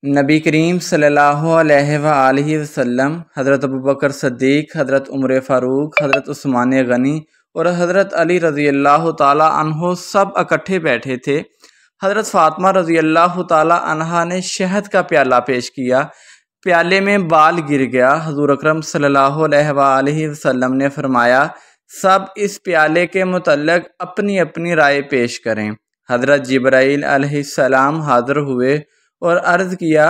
نبی کریم صلی اللہ علیہ وآلہ وسلم، حضرت ابوبکر صدیق، حضرت عمر فاروق، حضرت عثمان غنی اور حضرت علی رضی اللہ تعالیٰ عنہ سب اکٹھے بیٹھے تھے۔ حضرت فاطمہ رضی اللہ تعالیٰ عنہا نے شہد کا پیالہ پیش کیا، پیالے میں بال گر گیا۔ حضور اکرم صلی اللہ علیہ وآلہ وسلم نے فرمایا، سب اس پیالے کے متعلق اپنی اپنی رائے پیش کریں۔ حضرت جبرائیل علیہ السلام حاضر ہوئے اور عرض کیا،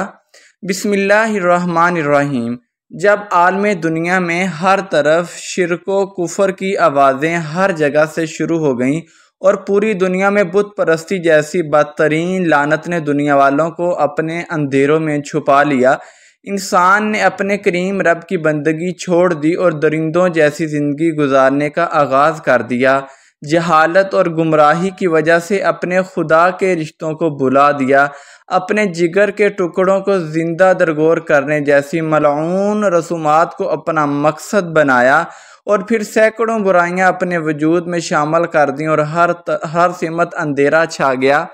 بسم اللہ الرحمن الرحیم۔ جب عالم دنیا میں ہر طرف شرک و کفر کی آوازیں ہر جگہ سے شروع ہو گئیں اور پوری دنیا میں بت پرستی جیسی بدترین لعنت نے دنیا والوں کو اپنے اندھیروں میں چھپا لیا، انسان نے اپنے کریم رب کی بندگی چھوڑ دی اور درندوں جیسی زندگی گزارنے کا آغاز کر دیا، جہالت اور گمراہی کی وجہ سے اپنے خدا کے رشتوں کو بھلا دیا، اپنے جگر کے ٹکڑوں کو زندہ درگور کرنے جیسی ملعون رسومات کو اپنا مقصد بنایا اور پھر سینکڑوں برائیاں اپنے وجود میں شامل کر دیں اور ہر سمت اندھیرا چھا گیا۔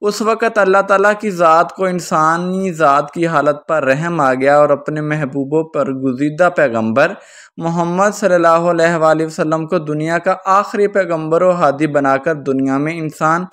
اس وقت اللہ تعالیٰ کی ذات کو انسانی ذات کی حالت پر رحم آ گیا اور اپنے محبوبوں پر گزیدہ پیغمبر محمد صلی اللہ علیہ وآلہ وسلم کو دنیا کا آخری پیغمبر و ہادی بنا کر دنیا میں انسان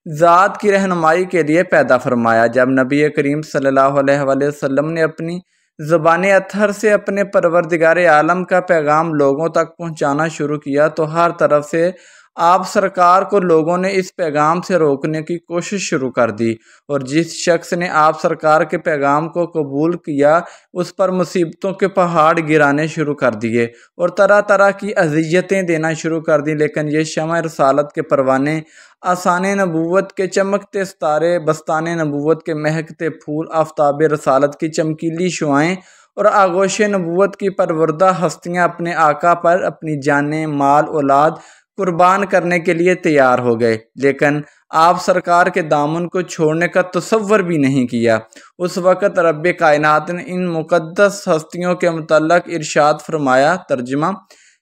ذات کی رہنمائی کے لیے پیدا فرمایا۔ جب نبی کریم صلی اللہ علیہ وآلہ وسلم نے اپنی زبان اطہر سے اپنے پروردگار عالم کا پیغام لوگوں تک پہنچانا شروع کیا تو ہر طرف سے آپ سرکار کو لوگوں نے اس پیغام سے روکنے کی کوشش شروع کر دی، اور جس شخص نے آپ سرکار کے پیغام کو قبول کیا اس پر مصیبتوں کے پہاڑ گرانے شروع کر دیے اور طرح طرح کی اذیتیں دینا شروع کر دی، لیکن یہ شمع رسالت کے پروانے، آسان نبوت کے چمکتے ستارے، بستان نبوت کے مہکتے پھول، آفتاب رسالت کی چمکیلی شعاعیں اور آغوش نبوت کی پروردہ ہستیاں اپنے آقا پر اپنی جانیں، مال، اولاد قربان کرنے کے لیے تیار ہو گئے، لیکن آپ سرکار کے دامن کو چھوڑنے کا تصور بھی نہیں کیا۔ اس وقت رب کائنات نے ان مقدس ہستیوں کے متعلق ارشاد فرمایا، ترجمہ،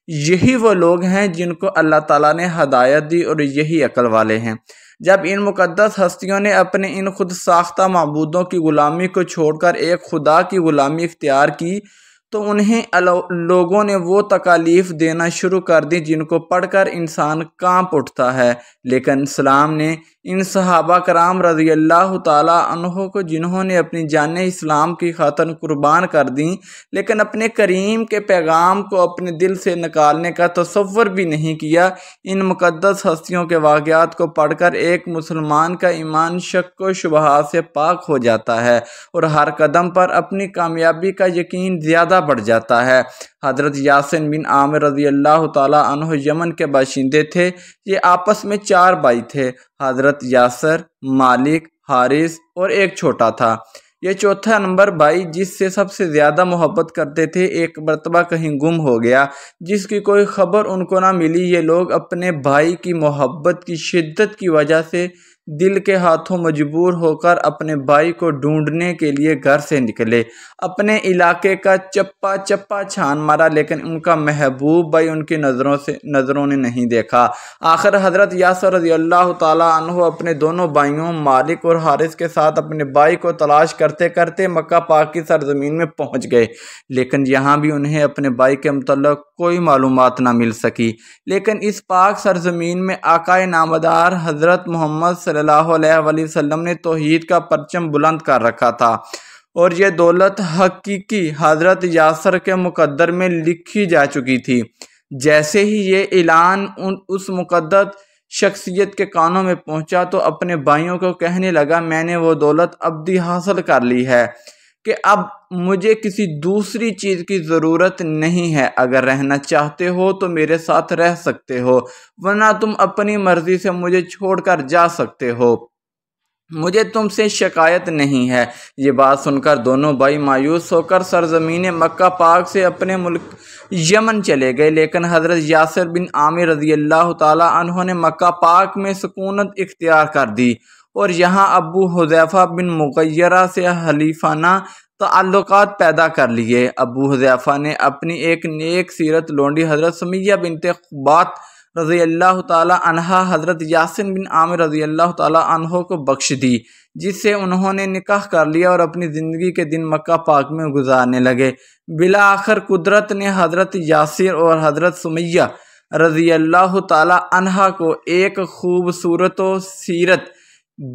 یہی وہ لوگ ہیں جن کو اللہ تعالیٰ نے ہدایت دی اور یہی عقل والے ہیں۔ جب ان مقدس ہستیوں نے اپنے ان خود ساختہ معبودوں کی غلامی کو چھوڑ کر ایک خدا کی غلامی اختیار کی تو انہیں لوگوں نے وہ تکالیف دینا شروع کر دی جن کو پڑھ کر انسان کانپ اٹھتا ہے، لیکن اسلام نے ان صحابہ کرام رضی اللہ تعالیٰ عنہ کو، جنہوں نے اپنی جانیں اسلام کی خاطر قربان کر دیں لیکن اپنے کریم کے پیغام کو اپنے دل سے نکالنے کا تصور بھی نہیں کیا، ان مقدس ہستیوں کے واقعات کو پڑھ کر ایک مسلمان کا ایمان شک و شبہات سے پاک ہو جاتا ہے اور ہر قدم پر اپنی کامیابی کا یقین زیادہ بڑھ جاتا ہے۔ حضرت یاسر بن عامر رضی اللہ تعالیٰ عنہ یمن کے باشندے تھے۔ یہ آپس میں 4 بھائی تھے، حضرت یاسر، مالک، حارث اور ایک چھوٹا تھا۔ یہ چوتھا نمبر بھائی جس سے سب سے زیادہ محبت کرتے تھے ایک مرتبہ کہیں گم ہو گیا، جس کی کوئی خبر ان کو نہ ملی۔ یہ لوگ اپنے بھائی کی محبت کی شدت کی وجہ سے دل کے ہاتھوں مجبور ہو کر اپنے بھائی کو ڈھونڈنے کے لیے گھر سے نکلے، اپنے علاقے کا چپا چپا چھان مارا، لیکن ان کا محبوب بھائی ان کی نظروں نے نہیں دیکھا۔ آخر حضرت یاسر رضی اللہ تعالیٰ عنہ اپنے دونوں بھائیوں مالک اور حارث کے ساتھ اپنے بھائی کو تلاش کرتے کرتے مکہ پاک کی سرزمین میں پہنچ گئے، لیکن یہاں بھی انہیں اپنے بھائی کے متعلق کوئی معلومات نہ مل سکی۔ لیکن اس پاک سرزمین میں آقائے نامدار حضرت محمد صلی اللہ علیہ وآلہ وسلم نے توحید کا پرچم بلند کر رکھا تھا، اور یہ دولت حقیقی حضرت یاسر کے مقدر میں لکھی جا چکی تھی۔ جیسے ہی یہ اعلان اس مقدس شخصیت کے کانوں میں پہنچا تو اپنے بھائیوں کو کہنے لگا، میں نے وہ دولت ابدی حاصل کر لی ہے کہ اب مجھے کسی دوسری چیز کی ضرورت نہیں ہے۔ اگر رہنا چاہتے ہو تو میرے ساتھ رہ سکتے ہو، ورنہ تم اپنی مرضی سے مجھے چھوڑ کر جا سکتے ہو، مجھے تم سے شکایت نہیں ہے۔ یہ بات سن کر دونوں بھائی مایوس ہو کر سرزمین مکہ پاک سے اپنے ملک یمن چلے گئے، لیکن حضرت یاسر بن عامر رضی اللہ تعالیٰ عنہ نے مکہ پاک میں سکونت اختیار کر دی اور یہاں ابو حذیفہ بن مغیرہ سے حلیفانہ تعلقات پیدا کر لیے۔ ابو حذیفہ نے اپنی ایک نیک سیرت لونڈی حضرت سمیہ بنت خبات رضی اللہ تعالی عنہ حضرت یاسر بن عامر رضی اللہ تعالی عنہ کو بخش دی۔ جس سے انہوں نے نکاح کر لیا اور اپنی زندگی کے دن مکہ پاک میں گزارنے لگے۔ بالآخر قدرت نے حضرت یاسر اور حضرت سمیہ رضی اللہ تعالی عنہا کو ایک خوبصورت و سیرت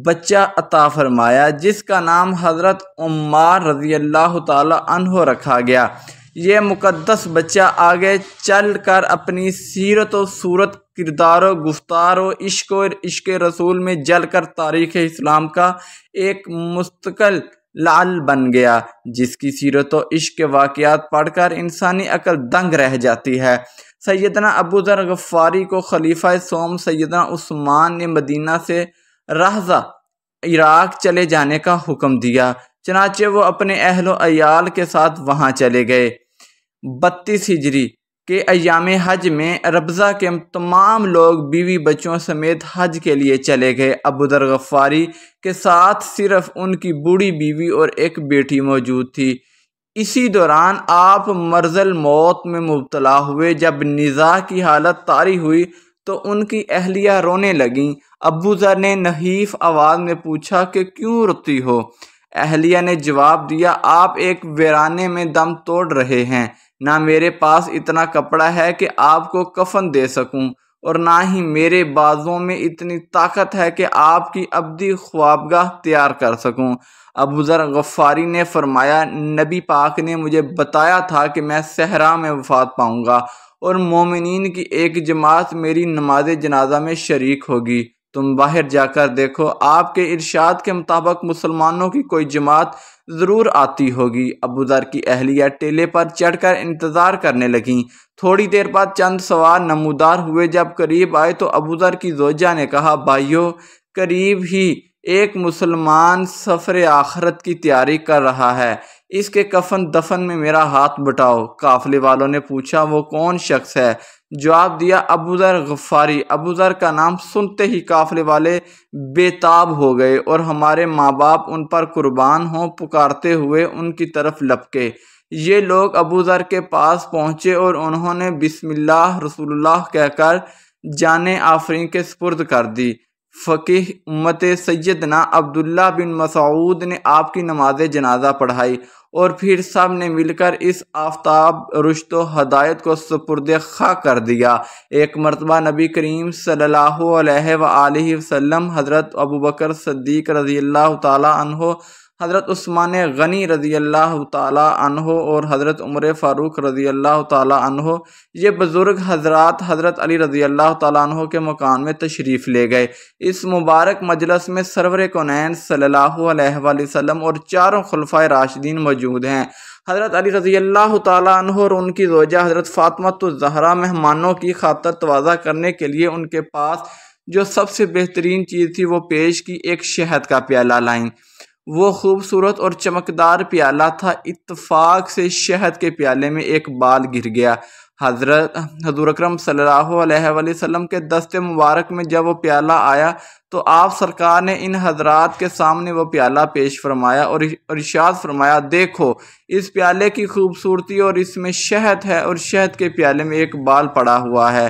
بچہ عطا فرمایا، جس کا نام حضرت عمار رضی اللہ تعالی عنہ رکھا گیا۔ یہ مقدس بچہ آگے چل کر اپنی سیرت و صورت، کردار و گفتار و عشق رسول میں جل کر تاریخ اسلام کا ایک مستقل لعل بن گیا، جس کی سیرت و عشق کے واقعات پڑھ کر انسانی عقل دنگ رہ جاتی ہے۔ سیدنا ابو ذر غفاری کو خلیفہ سوم سیدنا عثمان نے مدینہ سے رہزہ عراق چلے جانے کا حکم دیا، چنانچہ وہ اپنے اہل و عیال کے ساتھ وہاں چلے گئے۔ 32 ہجری کے ایام حج میں ربضہ کے تمام لوگ بیوی بچوں سمیت حج کے لیے چلے گئے۔ ابو ذر غفاری کے ساتھ صرف ان کی بوڑھی بیوی اور ایک بیٹی موجود تھی۔ اسی دوران آپ مرض الموت میں مبتلا ہوئے۔ جب نزاع کی حالت طاری ہوئی تو ان کی اہلیہ رونے لگیں۔ ابو ذر نے نحیف آواز میں پوچھا کہ کیوں روتی ہو؟ اہلیہ نے جواب دیا، آپ ایک ویرانے میں دم توڑ رہے ہیں، نہ میرے پاس اتنا کپڑا ہے کہ آپ کو کفن دے سکوں، اور نہ ہی میرے بازوں میں اتنی طاقت ہے کہ آپ کی ابدی خوابگاہ تیار کر سکوں۔ ابو ذر غفاری نے فرمایا، نبی پاک نے مجھے بتایا تھا کہ میں صحرا میں وفات پاؤں گا اور مومنین کی ایک جماعت میری نماز جنازہ میں شریک ہوگی، تم باہر جا کر دیکھو۔ آپ کے ارشاد کے مطابق مسلمانوں کی کوئی جماعت ضرور آتی ہوگی۔ ابو ذر کی اہلیہ ٹیلے پر چڑھ کر انتظار کرنے لگیں۔ تھوڑی دیر بعد چند سوار نمودار ہوئے۔ جب قریب آئے تو ابو ذر کی زوجہ نے کہا، بھائیو، قریب ہی ایک مسلمان سفر آخرت کی تیاری کر رہا ہے، اس کے کفن دفن میں میرا ہاتھ بٹاؤ۔ قافلے والوں نے پوچھا، وہ کون شخص ہے؟ جواب دیا، ابو ذر غفاری۔ ابو ذر کا نام سنتے ہی قافلے والے بے تاب ہو گئے اور ہمارے ماں باپ ان پر قربان ہوں پکارتے ہوئے ان کی طرف لپکے۔ یہ لوگ ابو ذر کے پاس پہنچے اور انہوں نے بسم اللہ رسول اللہ کہہ کر جان آفرین کے سپرد کر دی۔ فقیہ امت سیدنا عبداللہ بن مسعود نے آپ کی نماز جنازہ پڑھائی اور پھر سب نے مل کر اس آفتاب رشد و ہدایت کو سپرد خاک کر دیا۔ ایک مرتبہ نبی کریم صلی اللہ علیہ وآلہ وسلم، حضرت ابوبکر صدیق رضی اللہ تعالی عنہ، حضرت عثمان غنی رضی اللہ تعالی عنہ اور حضرت عمر فاروق رضی اللہ تعالی عنہ، یہ بزرگ حضرات حضرت علی رضی اللہ تعالی عنہ کے مکان میں تشریف لے گئے۔ اس مبارک مجلس میں سرور کونین صلی اللہ علیہ وآلہ وسلم اور چاروں خلفائے راشدین موجود ہیں۔ حضرت علی رضی اللہ تعالی عنہ اور ان کی زوجہ حضرت فاطمہ الزہرا مہمانوں کی خاطر تواضع کرنے کے لیے ان کے پاس جو سب سے بہترین چیز تھی وہ پیش کی، ایک شہد کا پیالہ لائیں۔ وہ خوبصورت اور چمکدار پیالہ تھا۔ اتفاق سے شہد کے پیالے میں ایک بال گر گیا۔ حضور اکرم صلی اللہ علیہ وآلہ وسلم کے دست مبارک میں جب وہ پیالہ آیا تو آپ سرکار نے ان حضرات کے سامنے وہ پیالہ پیش فرمایا اور ارشاد فرمایا، دیکھو اس پیالے کی خوبصورتی، اور اس میں شہد ہے اور شہد کے پیالے میں ایک بال پڑا ہوا ہے۔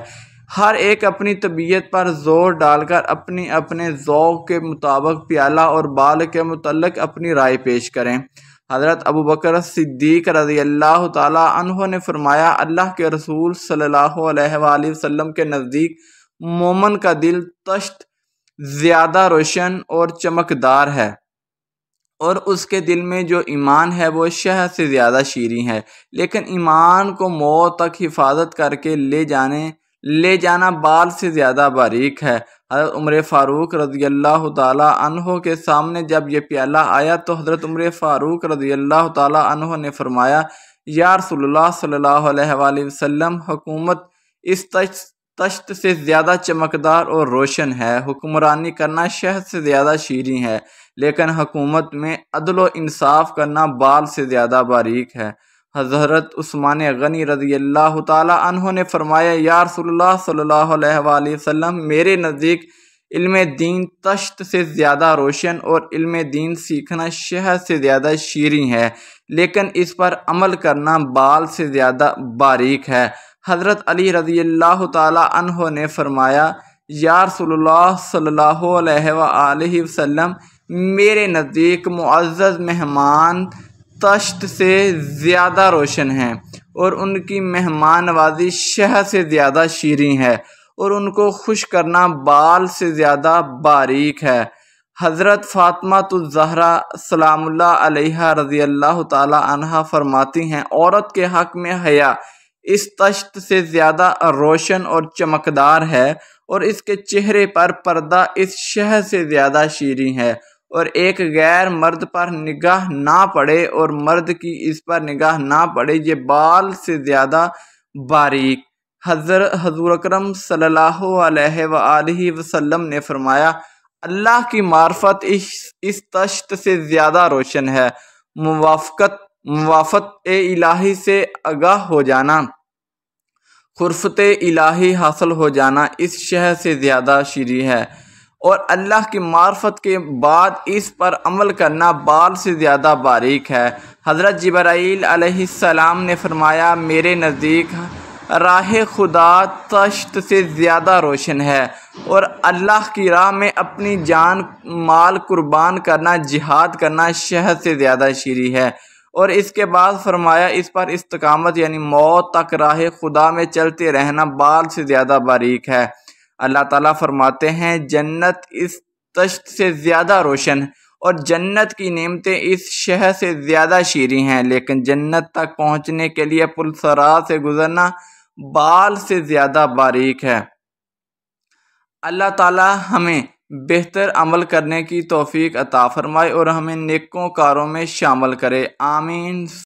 ہر ایک اپنی طبیعت پر زور ڈال کر اپنے ذوق کے مطابق پیالہ اور بال کے متعلق اپنی رائے پیش کریں۔ حضرت ابوبکر صدیق رضی اللہ تعالی عنہ نے فرمایا، اللہ کے رسول صلی اللہ علیہ وآلہ وسلم کے نزدیک مومن کا دل تشت زیادہ روشن اور چمکدار ہے، اور اس کے دل میں جو ایمان ہے وہ شہد سے زیادہ شیریں ہے، لیکن ایمان کو موت تک حفاظت کر کے لے جانا بال سے زیادہ باریک ہے۔ حضرت عمر فاروق رضی اللہ تعالی عنہ کے سامنے جب یہ پیالہ آیا تو حضرت عمر فاروق رضی اللہ تعالی عنہ نے فرمایا، یا رسول اللہ صلی اللہ علیہ وآلہ وسلم، حکومت اس تشت سے زیادہ چمکدار اور روشن ہے، حکمرانی کرنا شہد سے زیادہ شیریں ہے، لیکن حکومت میں عدل و انصاف کرنا بال سے زیادہ باریک ہے۔ حضرت عثمان غنی رضی اللہ تعالی عنہ نے فرمایا، یا رسول اللہ صلی اللہ علیہ وآلہ وسلم، میرے نزدیک علم دین تشت سے زیادہ روشن اور علم دین سیکھنا شہد سے زیادہ شیریں ہے، لیکن اس پر عمل کرنا بال سے زیادہ باریک ہے۔ حضرت علی رضی اللہ تعالی عنہ نے فرمایا، یا رسول اللہ صلی اللہ علیہ وآلہ وسلم، میرے نزدیک معزز مہمان طشت سے زیادہ روشن ہیں، اور ان کی مہمان نوازی شہد سے زیادہ شیریں ہے، اور ان کو خوش کرنا بال سے زیادہ باریک ہے۔ حضرت فاطمہ الزہرا سلام اللہ علیہا رضی اللہ تعالی عنہا فرماتی ہیں، عورت کے حق میں حیا اس طشت سے زیادہ روشن اور چمکدار ہے، اور اس کے چہرے پر پردہ اس شہد سے زیادہ شیریں ہے، اور ایک غیر مرد پر نگاہ نہ پڑے اور مرد کی اس پر نگاہ نہ پڑے، یہ بال سے زیادہ باریک۔ حضور اکرم صلی اللہ علیہ وآلہ وسلم نے فرمایا، اللہ کی معرفت اس طشت سے زیادہ روشن ہے۔ موافقت الہی سے آگاہ ہو جانا، خرفت الہی حاصل ہو جانا اس شہد سے زیادہ شیریں ہے، اور اللہ کی معرفت کے بعد اس پر عمل کرنا بال سے زیادہ باریک ہے۔ حضرت جبرائیل علیہ السلام نے فرمایا، میرے نزدیک راہ خدا طشت سے زیادہ روشن ہے، اور اللہ کی راہ میں اپنی جان مال قربان کرنا، جہاد کرنا شہد سے زیادہ شیریں ہے۔ اور اس کے بعد فرمایا، اس پر استقامت یعنی موت تک راہ خدا میں چلتے رہنا بال سے زیادہ باریک ہے۔ اللہ تعالیٰ فرماتے ہیں، جنت اس طشت سے زیادہ روشن اور جنت کی نعمتیں اس شہد سے زیادہ شیریں ہیں، لیکن جنت تک پہنچنے کے لیے پل صراط سے گزرنا بال سے زیادہ باریک ہے۔ اللہ تعالیٰ ہمیں بہتر عمل کرنے کی توفیق عطا فرمائے اور ہمیں نیکوں کاروں میں شامل کرے، آمین۔